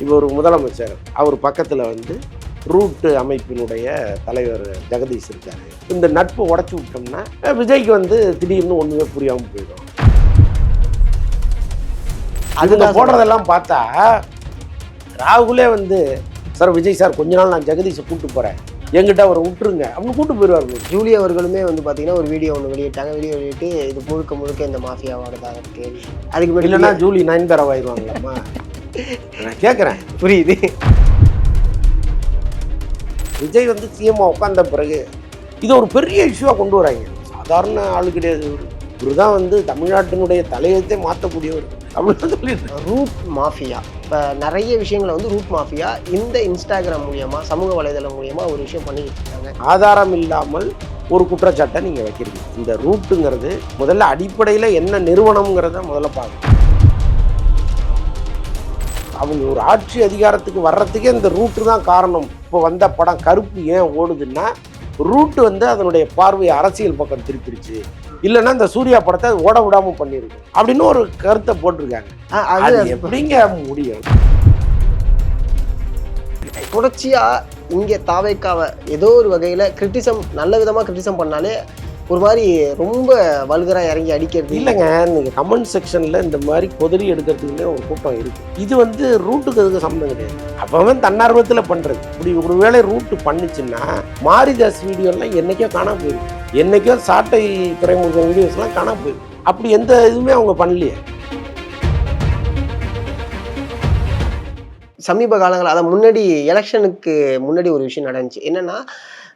இப்போ ஒரு முதலமைச்சர் அவர் பக்கத்தில் வந்து ரூட்டு அமைப்பினுடைய தலைவர் ஜெகதீஷ் இருக்காரு. இந்த நட்பை உடச்சி விட்டோம்னா விஜய்க்கு வந்து திடீர்னு ஒன்றுமே புரியாமல் போயிடும். அதுங்க போடுறதெல்லாம் பார்த்தா ராகுலே வந்து சார் விஜய் சார் கொஞ்ச நாள் நான் ஜெகதீஷை கூப்பிட்டு போகிறேன், எங்கிட்ட அவரை விட்டுருங்க அப்படின்னு கூப்பிட்டு போயிடுவாங்க. ஜூலி அவர்களுமே வந்து பார்த்தீங்கன்னா ஒரு வீடியோ ஒன்று வெளியிட்டாங்க. வீடியோ வெளியிட்டு இது முழுக்க முழுக்க இந்த மாஃபியாவோடதாக இருக்குது. அதுக்கு முன்னாடி இல்லைன்னா ஜூலி நயன்தாராவாயிருவாங்களாம்மா? நான் கேட்குறேன். புரியுது. விஜய் வந்து சிஎம் உட்கார்ந்த பிறகு இது ஒரு பெரிய இஷ்யூவாக கொண்டு வராங்க. சாதாரண ஆளு கிடையாது. இவர் தான் வந்து தமிழ்நாட்டினுடைய தலையத்தை மாற்றக்கூடியவர் அப்படின்னு சொல்லியிருக்காங்க. ரூட் மாஃபியா இப்போ நிறைய விஷயங்களை வந்து ரூட் மாஃபியா இந்த இன்ஸ்டாகிராம் மூலியமாக சமூக வலைதளம் மூலியமாக ஒரு விஷயம் பண்ணிக்கிட்டு இருக்காங்க. ஆதாரம் இல்லாமல் ஒரு குற்றச்சாட்டை நீங்கள் வைக்கிறீங்க. இந்த ரூட்டுங்கிறது முதல்ல அடிப்படையில் என்ன நிறுவனம்ங்கிறத முதல்ல பார்க்கணும். அவங்க ஒரு ஆட்சி அதிகாரத்துக்கு வர்றதுக்கே இந்த ரூட்டு தான் காரணம். இப்போ வந்த படம் கருப்பு ஏன் ஓடுதுன்னா ரூட்டு வந்து அதனுடைய பார்வையை அரசியல் பக்கம் திருப்பிடுச்சு, இல்லைன்னா இந்த சூர்யா படத்தை அது ஓட விடாமல் பண்ணியிருக்கு அப்படின்னு ஒரு கருத்தை போட்டிருக்காங்க. அது எப்படிங்க முடியும்? தொடர்ச்சியாக இங்கே தாவேக்காவை ஏதோ ஒரு வகையில் கிரிட்டிசம் நல்ல விதமாக கிரிட்டிசம் பண்ணாலே ஒரு மாதிரி ரொம்ப வல்கராக இறங்கி அடிக்கிறது. இல்லைங்க, நீங்கள் கமெண்ட் செக்ஷனில் இந்த மாதிரி கொதறி எடுக்கிறதுக்குன்னே ஒரு கூட்டம் இருக்குது. இது வந்து ரூட்டுக்கு அதுக்கு சம்மந்தம் கிடையாது. அப்போவே தன்னார்வத்தில் பண்ணுறது. இப்படி ஒரு வேளை ரூட்டு பண்ணிச்சுன்னா மாரிதாஸ் வீடியோலாம் என்றைக்கோ காணாம போயிருக்கு. என்றைக்கோ சாட்டை துறைமுக வீடியோஸ்லாம் காணாம போயிருக்கு. அப்படி எந்த இதுவுமே அவங்க பண்ணலையே. சமீப காலங்கள் அதை முன்னாடி எலெக்ஷனுக்கு முன்னாடி ஒரு விஷயம் நடந்துச்சு. என்னென்னா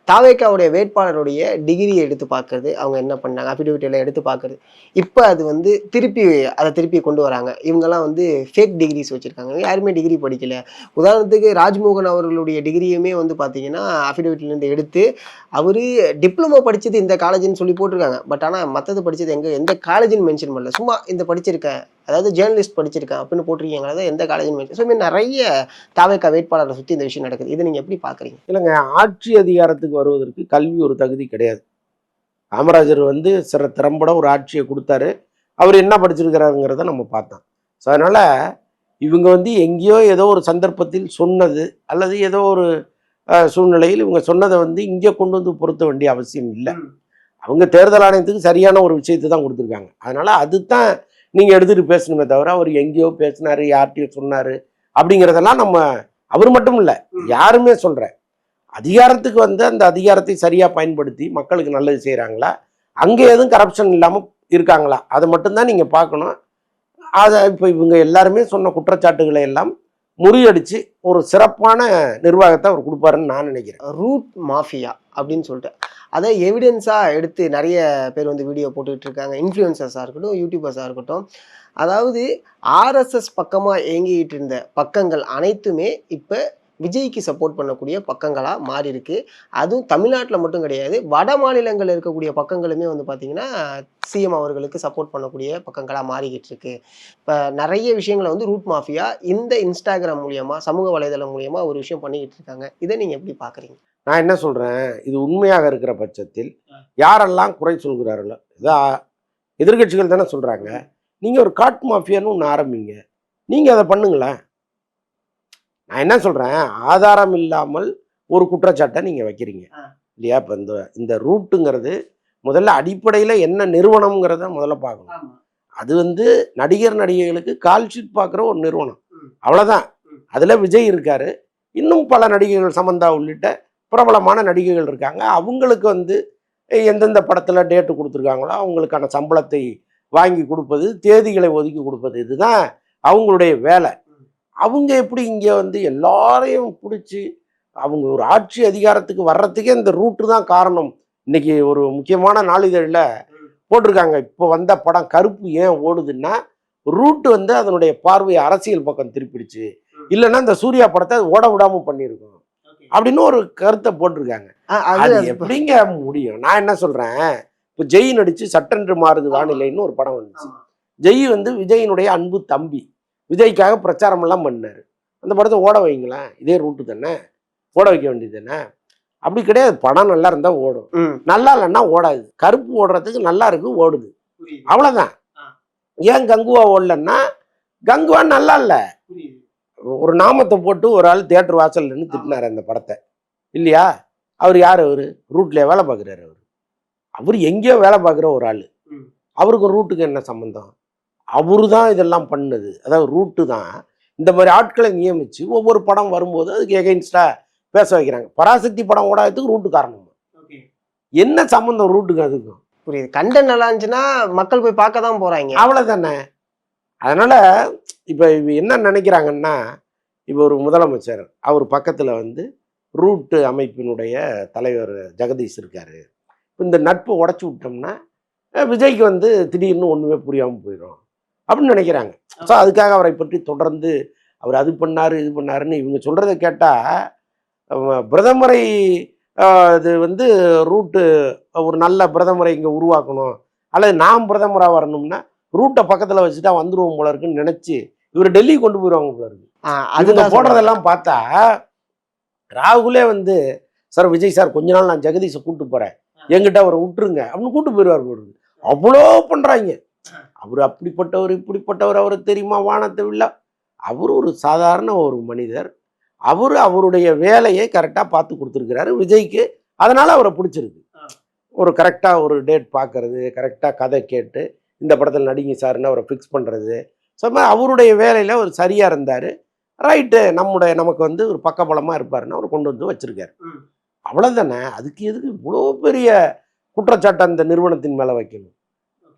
தாவேக்காவுடைய வேட்பாளருடைய டிகிரியை எடுத்து பார்க்கறது, அவங்க என்ன பண்ணாங்க அஃபிடவிட் எல்லாம் எடுத்து பார்க்கறது. இப்போ அது வந்து திருப்பி கொண்டு வராங்க. இவங்கெல்லாம் வந்து ஃபேக் டிகிரிஸ் வச்சுருக்காங்க. யாருமே டிகிரி படிக்கல. உதாரணத்துக்கு ராஜ்மோகன் அவர்களுடைய டிகிரியுமே வந்து பார்த்தீங்கன்னா அஃபிடவிட்லேருந்து எடுத்து அவர் டிப்ளமோ படித்தது இந்த காலேஜ்னு சொல்லி போட்டிருக்காங்க. பட் ஆனால் மற்றது படித்தது எந்த காலேஜ்னு மென்ஷன் பண்ணல. சும்மா இந்த படிச்சிருக்கேன், அதாவது ஜேர்னலிஸ்ட் படிச்சிருக்கேன் அப்படின்னு போட்டிருக்கீங்க. அதாவது எந்த காலேஜ்னு மென்ஷன். ஸோ நிறைய தாவேக்கா வேட்பாளரை சுற்றி இந்த விஷயம் நடக்குது. இதை நீங்கள் எப்படி பார்க்குறீங்க? இல்லைங்க, ஆட்சி அதிகாரத்துக்கு வருவதற்கு கல்வி ஒரு தகுதி கிடையாது. காமராஜர் வந்து திறம்பட ஒரு ஆட்சியை கொடுத்தாரு. அவர் என்ன படிச்சிருக்கிறாருங்கிறத நம்ம பார்த்தோம். ஸோ அதனால் இவங்க வந்து எங்கேயோ ஏதோ ஒரு சந்தர்ப்பத்தில் சொன்னது அல்லது ஏதோ ஒரு சூழ்நிலையில் இவங்க சொன்னதை வந்து இங்கே கொண்டு வந்து பொருத்த வேண்டிய அவசியம் இல்லை. அவங்க தேர்தல் ஆணையத்துக்கு சரியான ஒரு விஷயத்தை தான் கொடுத்துருக்காங்க. அதனால் அதுதான் நீங்கள் எடுத்துகிட்டு பேசணுமே தவிர அவர் எங்கேயோ பேசினார், யார்கிட்டையோ சொன்னார் அப்படிங்கிறதெல்லாம் நம்ம அவர் மட்டும் இல்லை யாருமே சொல்கிறேன். அதிகாரத்துக்கு வந்து அந்த அதிகாரத்தை சரியாக பயன்படுத்தி மக்களுக்கு நல்லது செய்கிறாங்களா, அங்கே எதுவும் கரப்ஷன் இல்லாமல் இருக்காங்களா, அதை மட்டும்தான் நீங்கள் பார்க்கணும். அதை இப்போ இவங்க எல்லாருமே சொன்ன குற்றச்சாட்டுகளை எல்லாம் முறியடித்து ஒரு சிறப்பான நிர்வாகத்தை அவர் கொடுப்பாருன்னு நான் நினைக்கிறேன். ரூட் மாஃபியா அப்படின்னு சொல்லிட்டு அதை எவிடன்ஸாக எடுத்து நிறைய பேர் வந்து வீடியோ போட்டுக்கிட்டு இருக்காங்க. இன்ஃப்ளூயன்சர்ஸாக இருக்கட்டும், யூடியூபர்ஸாக இருக்கட்டும். அதாவது ஆர்எஸ்எஸ் பக்கமாக இயங்கிட்டு இருந்த பக்கங்கள் அனைத்துமே இப்போ விஜய்க்கு சப்போர்ட் பண்ணக்கூடிய பக்கங்களாக மாறி இருக்கு. அதுவும் தமிழ்நாட்டில் மட்டும் கிடையாது, வட மாநிலங்களில் இருக்கக்கூடிய பக்கங்களுமே வந்து பார்த்திங்கன்னா சிஎம் அவர்களுக்கு சப்போர்ட் பண்ணக்கூடிய பக்கங்களாக மாறிக்கிட்டு இருக்கு. இப்போ நிறைய விஷயங்களை வந்து ரூட் மாஃபியா இந்த இன்ஸ்டாகிராம் மூலியமாக சமூக வலைதளம் மூலியமாக ஒரு விஷயம் பண்ணிக்கிட்டு இருக்காங்க. இதை நீங்கள் எப்படி பார்க்குறீங்க? நான் என்ன சொல்கிறேன், இது உண்மையாக இருக்கிற பட்சத்தில் யாரெல்லாம் குறை சொல்கிறார்களோ இதா எதிர்கட்சிகள் தானே சொல்கிறாங்க. நீங்கள் ஒரு காட் மாஃபியான்னு ஒன்று ஆரம்பிங்க, நீங்கள் அதை பண்ணுங்களேன். நான் என்ன சொல்கிறேன், ஆதாரம் இல்லாமல் ஒரு குற்றச்சாட்டை நீங்கள் வைக்கிறீங்க இல்லையா? இப்போ இந்த ரூட்டுங்கிறது முதல்ல அடிப்படையில் என்ன நிறுவனம்ங்கிறத முதல்ல பார்க்கணும். அது வந்து நடிகர் நடிகைகளுக்கு கால்ஷீட் பார்க்குற ஒரு நிறுவனம், அவ்வளோதான். அதில் விஜய் இருக்கார், இன்னும் பல நடிகைகள் சமந்தா உள்ளிட்ட பிரபலமான நடிகைகள் இருக்காங்க. அவங்களுக்கு வந்து எந்தெந்த படத்தில் டேட்டு கொடுத்துருக்காங்களோ அவங்களுக்கான சம்பளத்தை வாங்கி கொடுப்பது, தேதிகளை ஒதுக்கி கொடுப்பது, இதுதான் அவங்களுடைய வேலை. அவங்க எப்படி இங்கே வந்து எல்லாரையும் பிடிச்சி அவங்க ஒரு ஆட்சி அதிகாரத்துக்கு வர்றதுக்கே இந்த ரூட்டு தான் காரணம். இன்னைக்கு ஒரு முக்கியமான நாளிதழில் போட்டிருக்காங்க, இப்போ வந்த படம் கருப்பு ஏன் ஓடுதுன்னா ரூட்டு வந்து அதனுடைய பார்வையை அரசியல் பக்கம் திருப்பிடுச்சு, இல்லைன்னா இந்த சூர்யா படத்தை அது ஓட விடாமல் பண்ணியிருக்கோம் அப்படின்னு ஒரு கருத்தை போட்டிருக்காங்க. அது எப்படிங்க முடியும்? நான் என்ன சொல்கிறேன், இப்போ ஜெய் நடித்து சட்டென்று மாறுது வானிலைன்னு ஒரு படம் வந்துச்சு. ஜெய் வந்து விஜயினுடைய அன்பு தம்பி, விஜய்க்காக பிரச்சாரமெல்லாம் பண்ணார். அந்த படத்தை ஓட வைங்களேன், இதே ரூட்டு தானே, ஓட வைக்க வேண்டியது தானே. அப்படி கிடையாது, படம் நல்லா இருந்தால் ஓடும், நல்லா இல்லைன்னா ஓடாது. கருப்பு ஓடுறதுக்கு நல்லா இருக்கு, ஓடுது, அவ்வளோதான். ஏன் கங்குவா ஓடலன்னா கங்குவா நல்லா இல்லை, ஒரு நாமத்தை போட்டு ஒரு ஆள் தியேட்டர் வாசல்ல நின்று திட்டினார் அந்த படத்தை இல்லையா? அவர் யார்? அவர் ரூட்ல வேலை பார்க்குறாரு. அவர் எங்கேயோ வேலை பார்க்குற ஒரு ஆள். அவருக்கு ரூட்டுக்கு என்ன சம்மந்தம்? அவரு தான் இதெல்லாம் பண்ணது. அதாவது ரூட்டு தான் இந்த மாதிரி ஆட்களை நியமித்து ஒவ்வொரு படம் வரும்போது அதுக்கு எகெயின்ஸ்டாக பேச வைக்கிறாங்க. பராசக்தி படம் ஓடாததுக்கு ரூட்டு காரணம். என்ன சம்மந்தம் ரூட்டுக்கு அதுக்கும்? புரியுது. கண்டென்ட் நல்லா இருந்துச்சுன்னா மக்கள் போய் பார்க்க தான் போகிறாங்க, அவ்வளோதானே. அதனால் இப்போ என்ன நினைக்கிறாங்கன்னா, இப்போ ஒரு முதலமைச்சர் அவர் பக்கத்தில் வந்து ரூட்டு அமைப்பினுடைய தலைவர் ஜெகதீஷ் இருக்கார். இந்த நட்பை உடச்சி விட்டோம்னா விஜய்க்கு வந்து திடீர்னு ஒன்றுமே புரியாமல் போயிடும் அப்படின்னு நினைக்கிறாங்க. ஸோ அதுக்காக அவரை பற்றி தொடர்ந்து அவர் அது பண்ணார் இது பண்ணாருன்னு இவங்க சொல்கிறத கேட்டால் பிரதமரை இது வந்து ரூட்டு ஒரு நல்ல பிரதமரை இங்கே உருவாக்கணும் அல்லது நாம் பிரதமராக வரணும்னா ரூட்டை பக்கத்தில் வச்சுட்டா வந்துருவோம் போல இருக்குன்னு நினச்சி இவர் டெல்லி கொண்டு போயிடுவாங்க போல இருக்கு. அதுதான் போடுறதெல்லாம் பார்த்தா ராகுலே வந்து சார் விஜய் சார் கொஞ்ச நாள் நான் ஜெகதீஷை கூப்பிட்டு போகிறேன் என்கிட்ட அவரை விட்டுருங்க அப்படின்னு கூப்பிட்டு போயிடுவார் போடுறது. அவ்வளோ பண்ணுறாங்க. அவர் அப்படிப்பட்டவர் இப்படிப்பட்டவர் அவரை தெரியுமா வானத்தை வில்லா. அவர் ஒரு சாதாரண ஒரு மனிதர். அவருடைய வேலையை கரெக்டாக பார்த்து கொடுத்துருக்கிறாரு விஜய்க்கு. அதனால் அவரை பிடிச்சிருக்கு. ஒரு கரெக்டாக ஒரு டேட் பார்க்கறது, கரெக்டாக கதை கேட்டு இந்த படத்தில் நடிங்க சார்னு அவரை ஃபிக்ஸ் பண்ணுறது. ஸோ அவருடைய வேலையில் ஒரு சரியாக இருந்தார். ரைட்டு நமக்கு வந்து ஒரு பக்கபலமாக இருப்பாருன்னு அவர் கொண்டு வந்து வச்சுருக்காரு. அவ்வளோதானே. அதுக்கு எதுக்கு இவ்வளோ பெரிய குற்றச்சாட்டு அந்த நிறுவனத்தின் மேலே வைக்கணும்?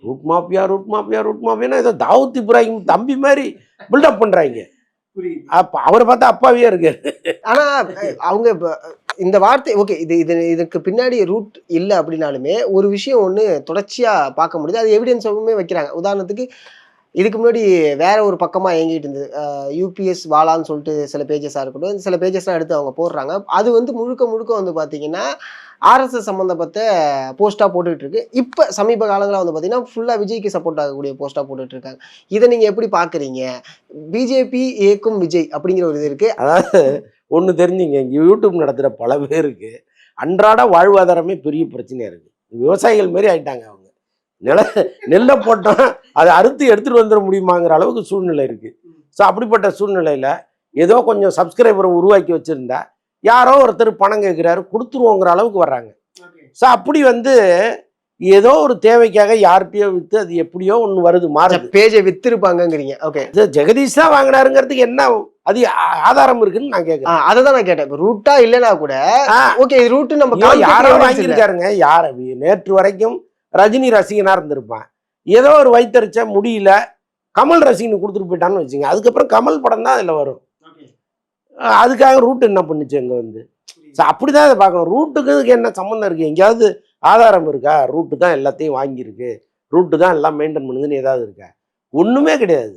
ரூட் மாஃபியானா ஏதோ தாவூத் இப்ராஹிம் தம்பி மாதிரி பில்டப் பண்ணுறாங்க. அப்போ அவரை பார்த்தா அப்பாவியே இருக்காரு. ஆனால் அவங்க இந்த வார்த்தை ஓகே, இதுக்கு பின்னாடி ரூட் இல்லை அப்படின்னாலுமே ஒரு விஷயம் ஒன்று தொடர்ச்சியாக பார்க்க முடியுது. அது எவிடன்ஸாகவுமே வைக்கிறாங்க. உதாரணத்துக்கு இதுக்கு முன்னாடி வேற ஒரு பக்கமாக இயங்கிட்டு இருந்தது யூபிஎஸ் வாலான்னு சொல்லிட்டு சில பேஜஸாக இருக்கட்டும், சில பேஜஸ்லாம் எடுத்து அவங்க போடுறாங்க. அது வந்து முழுக்க வந்து பார்த்தீங்கன்னா ஆர்எஸ்எஸ் சம்மந்தப்பட்ட போஸ்ட்டாக போட்டுட்டு இருக்கு. இப்போ சமீப காலங்களில் வந்து பார்த்தீங்கன்னா ஃபுல்லாக விஜய்க்கு சப்போர்ட் ஆகக்கூடிய போஸ்ட்டாக போட்டுட்டு இருக்காங்க. இதை நீங்கள் எப்படி பார்க்குறீங்க? பிஜேபி ஏக்கும் விஜய் அப்படிங்கிற ஒரு இது இருக்குது. அதாவது ஒன்று தெரிஞ்சுங்க, இங்கே யூடியூப் நடத்துகிற பல பேருக்கு அன்றாட வாழ்வாதாரமே பெரிய பிரச்சனையாக இருக்குது. விவசாயிகள் மாரி ஆயிட்டாங்க. அவங்க நெல்லை போட்டால் அதை அறுத்து எடுத்துகிட்டு வந்துட முடியுமாங்கிற அளவுக்கு சூழ்நிலை இருக்குது. ஸோ அப்படிப்பட்ட சூழ்நிலையில் ஏதோ கொஞ்சம் சப்ஸ்கிரைபரை உருவாக்கி வச்சுருந்தா யாரோ ஒருத்தர் பணம் கேட்குறாரு கொடுத்துருவோங்கிற அளவுக்கு வர்றாங்க. ஸோ அப்படி வந்து ஏதோ ஒரு தேவைக்காக யார்கிட்டயோ விற்று அது எப்படியோ ஒன்று வருது மாறுது. பேஜை விற்றுருப்பாங்கங்கிறீங்க. ஓகே, ஜெகதீஷ் தான் வாங்கினாருங்கிறதுக்கு என்ன அது ஆதாரம் இருக்குன்னு நான் கேட்குறேன். அதை தான் நான் கேட்டேன். இப்போ ரூட்டா இல்லைனா கூட ஓகே இது ரூட்டு நம்ம யாரோ வாங்கியிருக்காருங்க. யார் நேற்று வரைக்கும் ரஜினி ரசிகனாக இருந்திருப்பான். ஏதோ ஒரு வைத்தறிச்ச முடியல கமல் ரசிகனு கொடுத்துட்டு போயிட்டான்னு வச்சுங்க. அதுக்கப்புறம் கமல் படம் தான் அதில் வரும். அதுக்காக ரூட் என்ன பண்ணுச்சு அங்கே வந்து? ஸோ அப்படிதான் அதை பார்க்கணும். ரூட்டுக்கு என்ன சம்மந்தம் இருக்குது? எங்கேயாவது ஆதாரம் இருக்கா? ரூட்டு தான் எல்லாத்தையும் வாங்கியிருக்கு, ரூட்டு தான் எல்லாம் மெயின்டைன் பண்ணுதுன்னு ஏதாவது இருக்கா? ஒன்றுமே கிடையாது.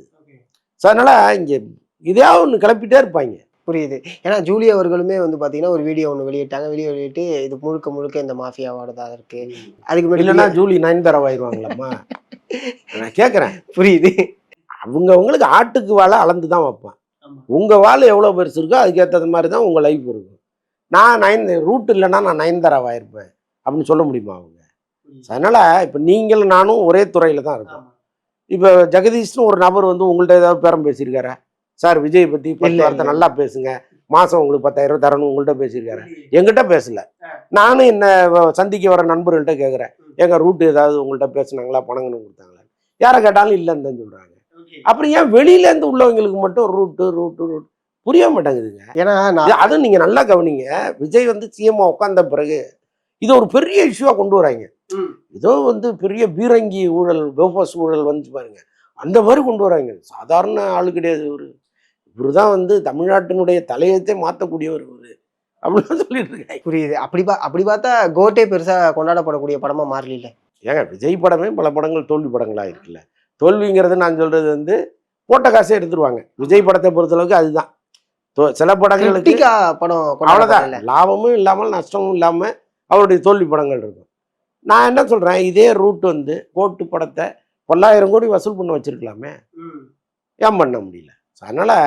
ஸோ அதனால் இங்கே இதையாவது ஒன்று கிளப்பிட்டே இருப்பாங்க. புரியுது. ஏன்னா ஜூலி அவர்களுமே வந்து பார்த்தீங்கன்னா ஒரு வீடியோ ஒன்று வெளியிட்டாங்க. வீடியோ வெளியிட்டு இது முழுக்க இந்த மாஃபியாவோட தான் இருக்கு. அதுக்கு முன்னாடி இல்லைன்னா ஜூலி நயன்தாராவாயிருவாங்களாம்மா? நான் கேட்குறேன். புரியுது. அவங்களுக்கு ஆட்டுக்கு வாழை அளந்து தான் வைப்பான். உங்கள் வாழை எவ்வளோ பெருசு இருக்கோ அதுக்கேற்றது மாதிரி தான் உங்கள் லைஃப் இருக்கும். நான் ரூட் இல்லைன்னா நான் நயன்தாராவாயிருப்பேன் அப்படின்னு சொல்ல முடியுமா அவங்க? அதனால் இப்போ நீங்களும் நானும் ஒரே துறையில் தான் இருக்கோம். இப்போ ஜெகதீஷ்னு ஒரு நபர் வந்து உங்கள்கிட்ட ஏதாவது பேரம் பேசியிருக்காரா? சார் விஜய் பற்றி 10 வார்த்தை நல்லா பேசுங்க, மாதம் உங்களுக்கு 10,000 தரணும் உங்கள்கிட்ட பேசியிருக்காரு? எங்கிட்ட பேசல. நானும் என்ன சந்திக்க வர நண்பர்கள்ட்ட கேட்குறேன், எங்கள் ரூட்டு ஏதாவது உங்கள்கிட்ட பேசுனாங்களா, பணங்கன்னு கொடுத்தாங்களா? யாரை கேட்டாலும் இல்லைன்னு தான் சொல்கிறாங்க. அப்புறம் ஏன் வெளியிலேருந்து உள்ளவங்களுக்கு மட்டும் ரூட்டு புரிய மாட்டேங்குதுங்க. ஏன்னா அதுவும் நீங்கள் நல்லா கவனிங்க, விஜய் வந்து சிஎம்மா உட்கார்ந்த பிறகு இது ஒரு பெரிய இஷ்யூவாக கொண்டு வராங்க. ஏதோ வந்து பெரிய பீரங்கி ஊழல், வேஃபர்ஸ் ஊழல் வந்து பாருங்க அந்த மாதிரி கொண்டு வராங்க. சாதாரண ஆளு கிடையாது. இவரு தான் வந்து தமிழ்நாட்டினுடைய தலையத்தை மாற்றக்கூடியவர் இவரு அப்படின்னு சொல்லிட்டு இருக்காங்க. புரியுது. அப்படி பார்த்தா கோட்டே பெருசாக கொண்டாடப்படக்கூடிய படமாக மாறல. ஏங்க விஜய் படமே பல படங்கள் தோல்வி படங்களாக இருக்குல்ல. தோல்விங்கிறது நான் சொல்றது வந்து போட்ட காசே எடுத்துருவாங்க. விஜய் படத்தை பொறுத்தளவுக்கு அதுதான். சில படங்களுக்கு படம் அவ்வளோதான், லாபமும் இல்லாமல் நஷ்டமும் இல்லாமல் அவருடைய தோல்வி படங்கள் இருக்கும். நான் என்ன சொல்கிறேன், இதே ரூட் வந்து கோட்டு படத்தை 10,000 கோடி வசூல் பண்ண வச்சிருக்கலாமே, ஏன் பண்ண முடியல? அதனால்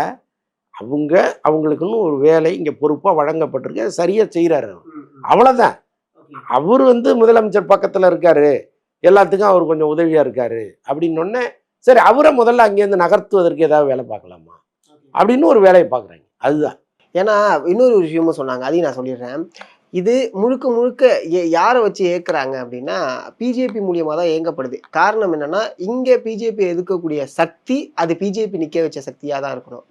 அவங்களுக்குன்னு ஒரு வேலை இங்கே பொறுப்பாக வழங்கப்பட்டிருக்கு, அதை சரியாக செய்கிறாரு. அவ்வளோதான். அவர் வந்து முதலமைச்சர் பக்கத்தில் இருக்காரு, எல்லாத்துக்கும் அவர் கொஞ்சம் உதவியாக இருக்காரு அப்படின்னொன்னே சரி அவரை முதல்ல அங்கேருந்து நகர்த்துவதற்கு ஏதாவது வேலை பார்க்கலாமா? அப்படின்னு ஒரு வேலையை பார்க்குறாங்க. அதுதான். ஏன்னா இன்னொரு விஷயமும் சொன்னாங்க, அதையும் நான் சொல்லிடுறேன். இது முழுக்க முழுக்க யாரை வச்சு ஏற்கிறாங்க அப்படின்னா பிஜேபி மூலியமா தான் இயங்கப்படுது. காரணம் என்னன்னா இங்க பிஜேபி எதிர்க்கக்கூடிய சக்தி அது பிஜேபி நிக்க வச்ச சக்தியா தான் இருக்கணும்.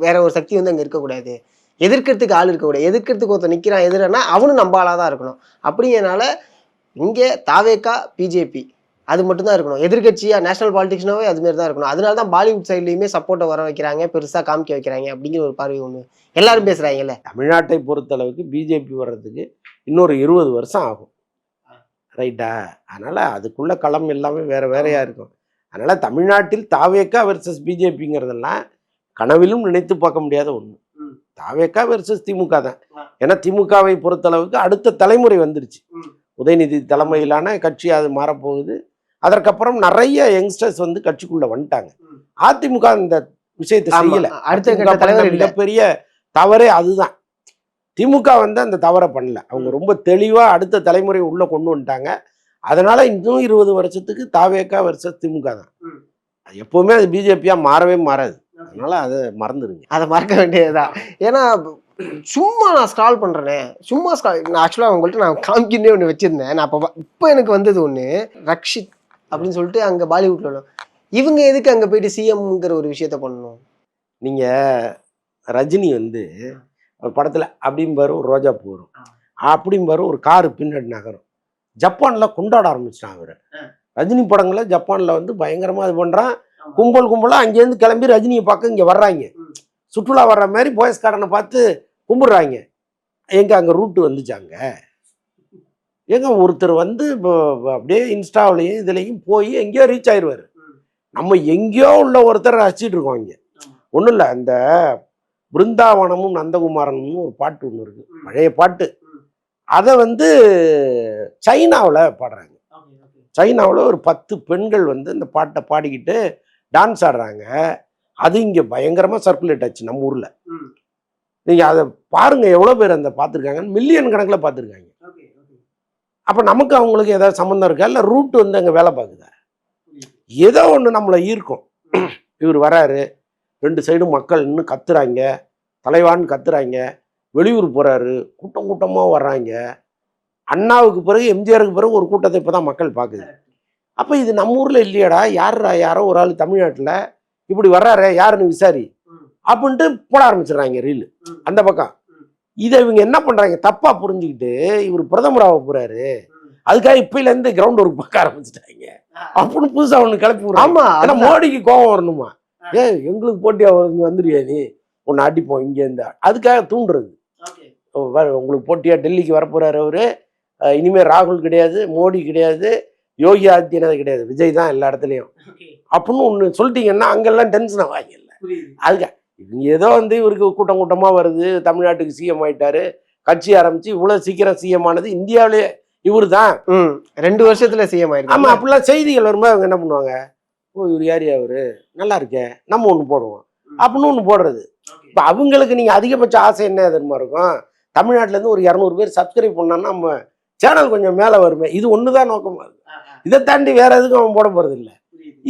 வேற ஒரு சக்தி வந்து அங்க இருக்கக்கூடாது. எதிர்க்கிறதுக்கு ஆள் இருக்கக்கூடாது. எதிர்க்கிறதுக்கு ஒருத்தர் நிக்கிறான் எதிரனா அவனும் நம்ம ஆளா தான் இருக்கணும். அப்படிங்கிறனால இங்க தாவேகா பிஜேபி அது மட்டும் தான் இருக்கணும். எதிர்கட்சியா நேஷனல் பாலிடிக்ஸ்னாவே அது மாதிரி தான் இருக்கணும். அதனால தான் பாலிவுட் சைட்லயுமே சப்போர்ட்டை வர வைக்கிறாங்க, பெருசா காமிக்க வைக்கிறாங்க அப்படிங்கிற ஒரு பார்வை ஒண்ணு எல்லாரும் பேசுறாங்கல்ல. தமிழ்நாட்டை பொறுத்தளவுக்கு பிஜேபி வர்றதுக்கு இன்னொரு 20 வருஷம் ஆகும். ரைட்டா? அதனால அதுக்குள்ள களம் எல்லாமே வேற வேறையா இருக்கும். அதனால தமிழ்நாட்டில் தாவேகா வெர்சஸ் பிஜேபிங்கிறதெல்லாம் கனவிலும் நினைத்து பார்க்க முடியாத ஒண்ணு. தாவேகா வெர்சஸ் திமுக தான். ஏன்னா திமுகவை பொறுத்தளவுக்கு அடுத்த தலைமுறை வந்துருச்சு. உதயநிதி தலைமையிலான கட்சி அது மாறப்போகுது. அதற்கப்புறம் நிறைய யங்ஸ்டர்ஸ் வந்து கட்சிக்குள்ள வந்துட்டாங்க. அதிமுக இந்த விஷயத்தை செய்யல. அடுத்த மிகப்பெரிய தவறே அதுதான். திமுக வந்து அந்த தவறை பண்ணல. அவங்க ரொம்ப தெளிவா அடுத்த தலைமுறை உள்ள கொண்டு வந்துட்டாங்க. அதனால இன்னும் 20 வருஷத்துக்கு தாவேகா வெர்சஸ் திமுக தான். எப்பவுமே அது பிஜேபியா மாறவே மாறாது. அதனால அதை மறந்துடுங்க. அதை மறக்க வேண்டியதுதான். ஏன்னா சும்மா நான் ஸ்க்ரால் பண்றேனே, சும்மா நான் ஆக்சுவலா உங்கள்கிட்ட நான் காமிக்கினே ஒன்று வச்சிருந்தேன். நான் இப்போ எனக்கு வந்தது ஒன்று, ரக்ஷித் அப்படின்னு சொல்லிட்டு அங்க பாலிவுட்ல இவங்க எதுக்கு அங்க போயிட்டு சிஎம்ங்கிற ஒரு விஷயத்த பண்ணணும்? நீங்க ரஜினி வந்து ஒரு படத்துல அப்படிம்பாரு ஒரு ரோஜா பூ வரும், அப்படிம்பாரு ஒரு காரு பின்னாடி நகரும். ஜப்பான்ல கொண்டாட ஆரம்பிச்சிட்டான் அவரு. ரஜினி படங்களை ஜப்பான்ல வந்து பயங்கரமா இது பண்றான். கும்பலா அங்கேருந்து கிளம்பி ரஜினியை பார்க்க இங்க வர்றாங்க. சுற்றுலா வர்ற மாதிரி போயஸ் கார்டனை பார்த்து கும்பிடுறாங்க. எங்க அங்க ரூட்டு வந்துச்சாங்க. ஏங்க ஒருத்தர் வந்து அப்படியே இன்ஸ்டாவிலையும் இதுலையும் போய் எங்கேயோ ரீச் ஆயிடுவாரு. நம்ம எங்கேயோ உள்ள ஒருத்தர் ரசிச்சுட்டு இருக்கோம். இங்க ஒன்றும் இல்லை, அந்த பிருந்தாவனமும் நந்தகுமாரனும் ஒரு பாட்டு ஒன்று இருக்கு, பழைய பாட்டு. அதை வந்து சைனாவில் பாடுறாங்க. சைனாவில் ஒரு 10 பெண்கள் வந்து இந்த பாட்டை பாடிக்கிட்டு டான்ஸ் ஆடுறாங்க. அது இங்கே பயங்கரமாக சர்க்குலேட் ஆச்சு நம்ம ஊரில். நீங்கள் அதை பாருங்க, எவ்வளோ பேர் அந்த பார்த்துருக்காங்கன்னு மில்லியன் கணக்கில் பார்த்துருக்காங்க. அப்போ நமக்கு அவங்களுக்கு ஏதாவது சம்மந்தம் இருக்கா, இல்லை ரூட் வந்து அங்கே வேலை பார்க்குதா? ஏதோ ஒன்று நம்மளை ஈர்க்கும். இவர் வராரு, 2 சைடும் மக்கள் இன்னும் கத்துறாங்க, தலைவான்னு கத்துறாங்க. வெளியூர் போகிறாரு, கூட்டமாக வர்றாங்க. அண்ணாவுக்கு பிறகு எம்ஜிஆருக்கு பிறகு ஒரு கூட்டத்தை இப்போ தான் மக்கள் பார்க்குது. அப்போ இது நம்ம ஊரில் இல்லையாடா, யாரோ ஒரு ஆள் தமிழ்நாட்டில் இப்படி வர்றாரு, யாருன்னு விசாரி அப்படின்ட்டு போட ஆரம்பிச்சிடுறாங்க ரீல் அந்த பக்கம். இதை இவங்க என்ன பண்ணுறாங்க, தப்பாக புரிஞ்சுக்கிட்டு இவர் பிரதமராக போகிறாரு, அதுக்காக இப்போலேருந்து கிரவுண்ட் ஒர்க் பார்க்க ஆரம்பிச்சிட்டாங்க அப்படின்னு புதுசாக ஒன்று கிளப்பி விடுறாங்க. ஆமாம், ஏன்னா மோடிக்கு கோபம் வரணுமா, எங்களுக்கு போட்டியாக வந்துடுவியா நீ, ஒன்று அடிப்போம் இங்கேருந்து, அதுக்காக தூண்டுறது. உங்களுக்கு போட்டியாக டெல்லிக்கு வரப்போறாரு அவரு, இனிமேல் ராகுல் கிடையாது, மோடி கிடையாது, யோகி ஆதித்யநாத் கிடையாது, விஜய் தான் எல்லா இடத்துலையும் அப்படின்னு ஒன்று சொல்லிட்டீங்கன்னா அங்கெல்லாம் டென்ஷன் ஆவாங்கல்ல. அதுக்காக இவங்க ஏதோ வந்து இவருக்கு கூட்டமாக வருது, தமிழ்நாட்டுக்கு சிஎம் ஆயிட்டாரு, கட்சி ஆரம்பிச்சு இவ்வளோ சீக்கிரம் சிஎம் ஆனது இந்தியாவிலே இவரு தான் 2 வருஷத்துல சிஎம் ஆயிருக்கு. ஆமாம், அப்படிலாம் செய்திகள் வரும்போது அவங்க என்ன பண்ணுவாங்க, ஓ இவர் யார் அவரு, நல்லா இருக்கேன் நம்ம ஒன்று போடுவோம் அப்படின்னு ஒன்று போடுறது. இப்போ அவங்களுக்கு நீங்கள் அதிகபட்ச ஆசை என்ன தெரியுமா இருக்கும், தமிழ்நாட்டிலேருந்து ஒரு 200 பேர் சப்ஸ்கிரைப் பண்ணான்னா நம்ம சேனல் கொஞ்சம் மேலே வருமே, இது ஒன்று தான் நோக்கமாக இருக்கு. இதை தாண்டி வேற எதுக்கும் அவன் போட போகிறது இல்லை.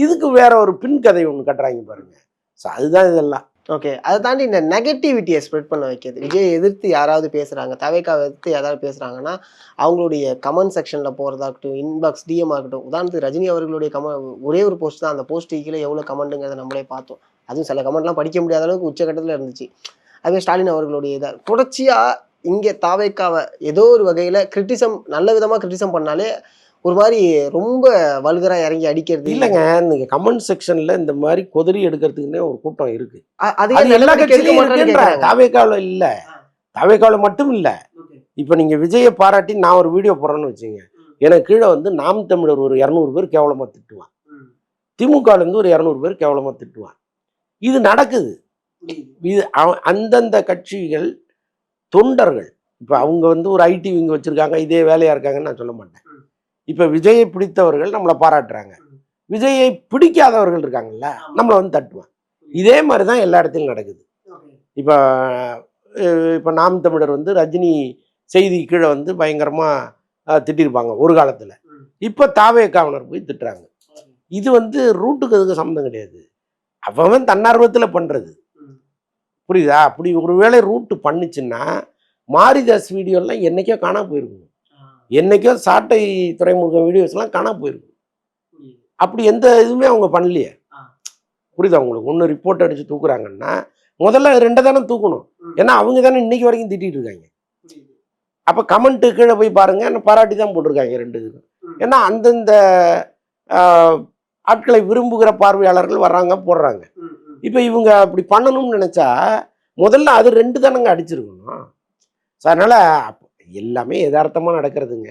இதுக்கு வேற ஒரு பின் கதை ஒன்று கட்டுறாங்க பாருங்க. ஸோ அதுதான் இதெல்லாம். ஓகே, அதை தாண்டி இந்த நெகட்டிவிட்டியை ஸ்ப்ரெட் பண்ண வைக்கிறது. விஜய் எதிர்த்து யாராவது பேசுகிறாங்க, தவேகாவை எதிர்த்து யாராவது பேசுகிறாங்கன்னா அவங்களுடைய கமெண்ட் செக்ஷனில் போகிறதாகட்டும், இன்பாக்ஸ் டிஎம் ஆகட்டும். உதாரணத்துக்கு ரஜினி அவர்களுடைய ஒரே ஒரு போஸ்ட் தான், அந்த போஸ்ட் கீழே எவ்வளோ கமெண்ட்டுங்கிறத நம்மளே பார்த்தோம். அதுவும் சில கமெண்ட்லாம் படிக்க முடியாத அளவுக்கு உச்சகட்டத்தில் இருந்துச்சு. அதுவே ஸ்டாலின் அவர்களுடைய இதை தொடர்ச்சியாக இங்கே தாவேக்காவை ஏதோ ஒரு வகையில் கிரிட்டிசம், நல்ல விதமாக கிரிட்டிசம் பண்ணாலே ஒரு மாதிரி ரொம்ப வல்கரா இறங்கி அடிக்கிறது. இல்லைங்க, நீங்க கமெண்ட் செக்ஷன்ல இந்த மாதிரி கொதறி எடுக்கிறதுக்குன்னே ஒரு கூட்டம் இருக்கு. தாவேக்காவில் இல்ல, தாவேக்காவில் மட்டும் இல்ல. இப்ப நீங்க விஜயை பாராட்டி நான் ஒரு வீடியோ போடுறேன்னு வச்சுங்க, எனக்கு கீழே வந்து நாம் தமிழர் ஒரு 200 பேர் கேவலமா திட்டுவான், திமுகல இருந்து ஒரு 200 பேர் கேவலமா திட்டுவான். இது நடக்குது. இது அந்தந்த கட்சிகள் தொண்டர்கள், இப்ப அவங்க வந்து ஒரு ஐடி விங்க வச்சிருக்காங்க, இதே வேலையா இருக்காங்கன்னு நான் சொல்ல மாட்டேன். இப்ப விஜயை பிடித்தவர்கள் நம்மளை பாராட்டுறாங்க, விஜயை பிடிக்காதவர்கள் இருக்காங்கல்ல நம்மளை வந்து தட்டுவான். இதே மாதிரிதான் எல்லா இடத்துலையும் நடக்குது. இப்ப நாம் தமிழர் வந்து ரஜினி செய்தி கீழே வந்து பயங்கரமா திட்டிருப்பாங்க ஒரு காலத்துல, இப்ப தாவேக்காவினர் போய் திட்டுறாங்க. இது வந்து ரூட்டுக்கு அதுக்கு சம்மந்தம் கிடையாது, அவன் தன்னார்வத்துல பண்றது. புரியுதா? அப்படி ஒரு வேளை ரூட்டு பண்ணுச்சுன்னா மாரிதாஸ் வீடியோலாம் என்னைக்கோ காணாம போயிருக்கும். என்னைக்கோ சாட்டை துறைமுகம் வீடியோஸ்லாம் காணாம போயிருக்கும். அப்படி எந்த இதுவுமே அவங்க பண்ணலையே. புரியுதா உங்களுக்கு? ஒன்று ரிப்போர்ட் அடிச்சு தூக்குறாங்கன்னா முதல்ல 2 தானே தூக்கணும். ஏன்னா அவங்க தானே இன்னைக்கு வரைக்கும் திட்டிட்டு இருக்காங்க. அப்போ கமெண்ட்டு கீழே போய் பாருங்க, என்ன பாராட்டி தான் போட்டிருக்காங்க 2 இதுக்கும். ஏன்னா அந்தந்த ஆட்களை விரும்புகிற பார்வையாளர்கள் வர்றாங்க போடுறாங்க. இப்போ இவங்க அப்படி பண்ணணும்னு நினச்சா முதல்ல அது 2 தானங்க அடிச்சிருக்கணும். ஸோ அதனால் எல்லாமே யதார்த்தமாக நடக்கிறதுங்க.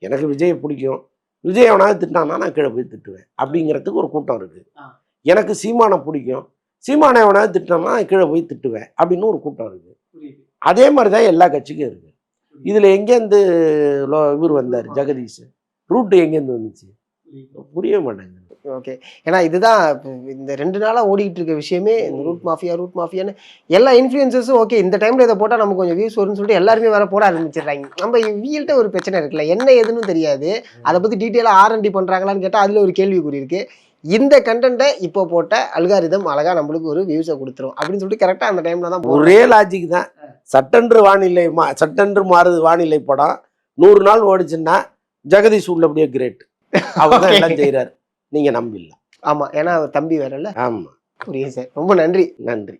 எனக்கு விஜயை பிடிக்கும், விஜய் எவனாவது திட்டானா நான் கீழே போய் திட்டுவேன் அப்படிங்கிறதுக்கு ஒரு கூட்டம் இருக்குது. எனக்கு சீமானை பிடிக்கும், சீமானை எவனாவது திட்டானா நான் கீழே போய் திட்டுவேன் அப்படின்னு ஒரு கூட்டம் இருக்குது. அதே மாதிரி தான் எல்லா கட்சிக்கும் இருக்குது. இதில் எங்கேருந்து இவர் வந்தார் ஜெகதீஷ், ரூட்டு எங்கேருந்து வந்துச்சு புரிய மாட்டேங்குது. ஓகே, ஏன்னா இதுதான் இந்த 2 நாளாக ஓடிக்கிட்டு இருக்க விஷயமே. இந்த ரூட் மாஃபியான்னு எல்லா இன்ஃப்ளூயன்சர்ஸும் ஓகே இந்த டைமில் இதை போட்டால் நமக்கு கொஞ்சம் வியூஸ் வரும்னு சொல்லிட்டு எல்லாருமே வேற போட ஆரம்பிச்சிடுறாங்க. நம்ம வீல்கிட்ட ஒரு பிரச்சனை இருக்குல்ல, என்ன எதுன்னு தெரியாது, அதை பற்றி டீட்டெயிலாக R&D பண்ணுறாங்களான்னு கேட்டால் அதில் ஒரு கேள்விக்குறி இருக்குது. இந்த கண்டென்ட்டை இப்போ போட்ட அல்காரிதம் அழகாக நம்மளுக்கு ஒரு வியூஸை கொடுத்துரும் அப்படின்னு சொல்லிட்டு கரெக்டாக அந்த டைமில் தான் ஒரே லாஜிக் தான். சட்டென்று மாறுது வானிலை படம் 100 நாள் ஓடிச்சுன்னா ஜெகதீஷ் உள்ளபடியே கிரேட், அவர் தான் எல்லாம் செய்கிறார், நீங்கள் நம்பிடலாம். ஆமாம், ஏன்னா அவர் தம்பி வேறல்ல. ஆமாம், புரியுது சார், ரொம்ப நன்றி. நன்றி.